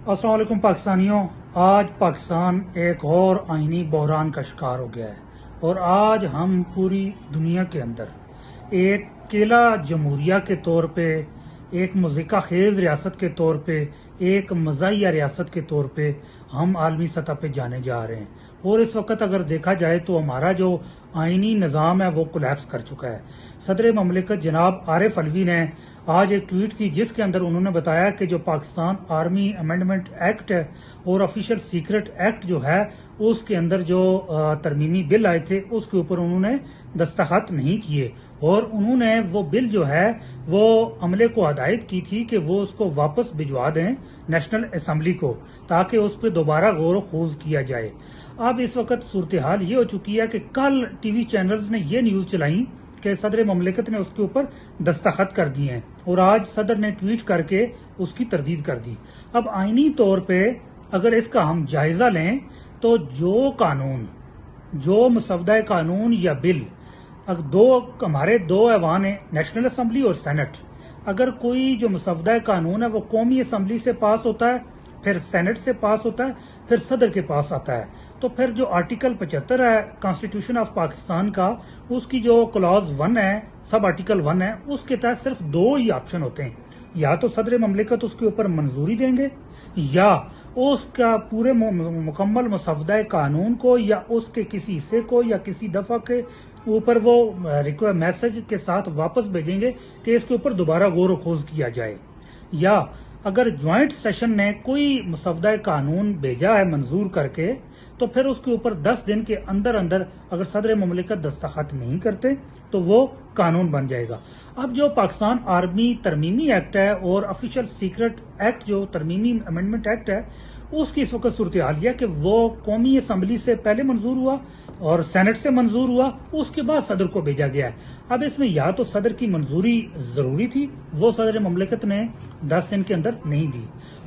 अस्सलाम वालेकुम पाकिस्तानियों। आज पाकिस्तान एक और आईनी बहरान का शिकार हो गया है और आज हम पूरी दुनिया के अंदर एक केला जमहूरिया के तौर पे, एक मुज़िका खेज रियासत के तौर पे, एक मज़ाहिया रियासत के तौर पे हम आलमी सतह पे जाने जा रहे हैं। और इस वक्त अगर देखा जाए तो हमारा जो आईनी निज़ाम है वो कोलैप्स कर चुका है। सदर ममलिकत जनाब आरिफ अलवी ने आज एक ट्वीट की जिसके अंदर उन्होंने बताया कि जो पाकिस्तान आर्मी अमेंडमेंट एक्ट है और ऑफिशियल सीक्रेट एक्ट जो है उसके अंदर जो तरमीमी बिल आए थे उसके ऊपर उन्होंने दस्तखत नहीं किए और उन्होंने वो बिल जो है वो अमले को हदायत की थी कि वो उसको वापस भिजवा दें नेशनल असम्बली को ताकि उस पर दोबारा गौर खोज किया जाए। अब इस वक्त सूरत हाल ये हो चुकी है कि कल टीवी चैनल्स ने ये न्यूज चलाई कि सदर ममलिकत ने उसके ऊपर दस्तखत कर दिए हैं और आज सदर ने ट्वीट करके उसकी तरदीद कर दी। अब आईनी तौर पे अगर इसका हम जायजा लें तो जो कानून, जो मसवदा कानून या बिल अगर हमारे दो ऐवान है, नेशनल असम्बली और सेनेट, अगर कोई जो मसवदा कानून है वो कौमी असम्बली से पास होता है, फिर सेनेट से पास होता है, फिर सदर के पास आता है, तो फिर जो आर्टिकल 75 है कॉन्स्टिट्यूशन ऑफ पाकिस्तान का, उसकी जो क्लॉज 1 है, सब आर्टिकल 1 है, उसके तहत सिर्फ दो ही ऑप्शन होते हैं। या तो सदर ममलिकत उसके ऊपर मंजूरी देंगे या उसका पूरे मुकम्मल मसवदा कानून को या उसके किसी हिस्से को या किसी दफा के ऊपर वो मैसेज के साथ वापस भेजेंगे कि इसके ऊपर दोबारा गौर खोज किया जाए। या अगर ज्वाइंट सेशन ने कोई मसवदा कानून भेजा है मंजूर करके तो फिर उसके ऊपर 10 दिन के अंदर अंदर अगर सदर ममलिकत दस्तखत नहीं करते तो वो कानून बन जाएगा। अब जो पाकिस्तान आर्मी तरमीमी एक्ट है और ऑफिशियल सीक्रेट एक्ट जो तरमीमी अमेंडमेंट एक्ट है उसकी इस वक्त सूरत हाल है कि वो कौमी असम्बली से पहले मंजूर हुआ और सेनेट से मंजूर हुआ, उसके बाद सदर को भेजा गया है। अब इसमें या तो सदर की मंजूरी जरूरी थी, वो सदर ममलिकत ने 10 दिन के अंदर नहीं दी,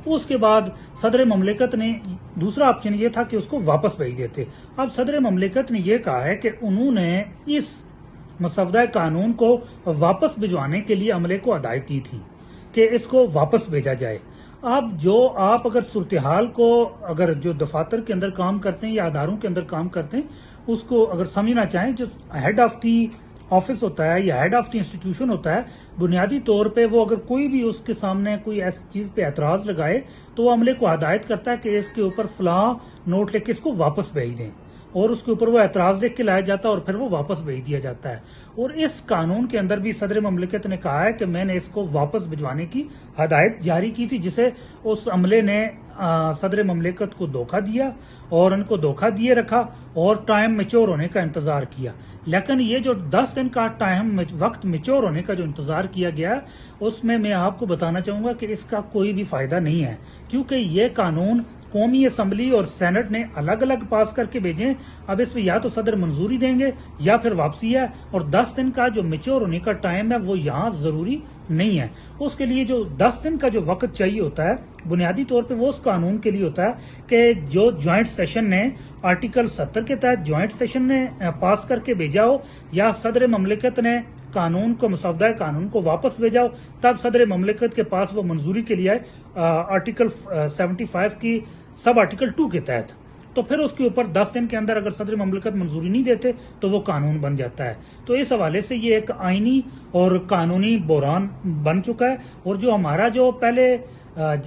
उसके बाद सदर ममलिकत ने दूसरा ऑप्शन ये था कि उसको वापस भेज देते। अब सदर ममलिकत ने यह कहा है कि उन्होंने इस मसवदा कानून को वापस भिजवाने के लिए अमले को हदायत की थी कि इसको वापस भेजा जाए। अब जो आप अगर सूरत हाल को अगर जो दफातर के अंदर काम करते हैं या अदारों के अंदर काम करते हैं उसको अगर समझना चाहें, जो हेड ऑफ दी ऑफिस होता है या हेड ऑफ द इंस्टीट्यूशन होता है, बुनियादी तौर पे वो अगर कोई भी उसके सामने कोई ऐसी चीज पे एतराज लगाए तो वो अमले को हदायत करता है कि इसके ऊपर फलां नोट लेके इसको वापस भेज दें और उसके ऊपर वो एतराज लिख के लाया जाता है और फिर वो वापस भेज दिया जाता है। और इस कानून के अंदर भी सदर ममलिकत ने कहा है कि मैंने इसको वापस भिजवाने की हदायत जारी की थी, जिसे उस अमले ने सदर ममलिकत को धोखा दिया और उनको धोखा दिए रखा और टाइम मेच्योर होने का इंतजार किया। लेकिन ये जो 10 दिन का टाइम वक्त मेच्योर होने का जो इंतजार किया गया उसमें मैं आपको बताना चाहूंगा कि इसका कोई भी फायदा नहीं है, क्योंकि ये कानून कौमी असम्बली और सेनेट ने अलग अलग पास करके भेजे। अब इसमें या तो सदर मंजूरी देंगे या फिर वापसी है और 10 दिन का जो मेच्योर होने का टाइम है वो यहाँ जरूरी नहीं है। उसके लिए जो 10 दिन का जो वक्त चाहिए होता है बुनियादी तौर पे वो उस कानून के लिए होता है कि जो ज्वाइंट सेशन ने आर्टिकल 70 के तहत ज्वाइंट सेशन ने पास करके भेजा हो या सदर ममलिकत ने कानून को मसवदा कानून को वापस भेजा हो, तब सदर ममलिकत के पास वो मंजूरी के लिए आए आर्टिकल 75 की सब आर्टिकल 2 के तहत, तो फिर उसके ऊपर 10 दिन के अंदर अगर सदर ममलिकत मंजूरी नहीं देते तो वो कानून बन जाता है। तो इस हवाले से ये एक आईनी और कानूनी बहरान बन चुका है। और जो हमारा जो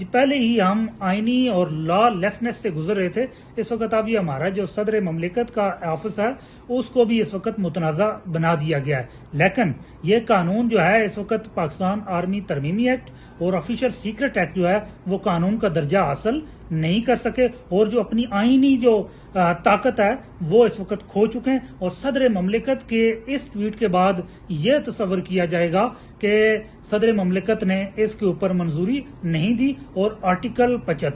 पहले ही हम आईनी और लॉ लेसनेस से गुजर रहे थे, इस वक्त अब ये हमारा जो सदर ममलिकत का ऑफिस है उसको भी इस वक्त मुतनाज़ा बना दिया गया है। लेकिन ये कानून जो है इस वक्त पाकिस्तान आर्मी तरमीमी एक्ट और ऑफिशियल सीक्रेट एक्ट जो है वो कानून का दर्जा हासिल नहीं कर सके और जो अपनी आईनी जो ताकत है वो इस वक्त खो चुके हैं। और सदर ममलिकत के इस ट्वीट के बाद यह तस्वर किया जाएगा कि सदर ममलिकत ने इसके ऊपर मंजूरी नहीं दी और आर्टिकल 75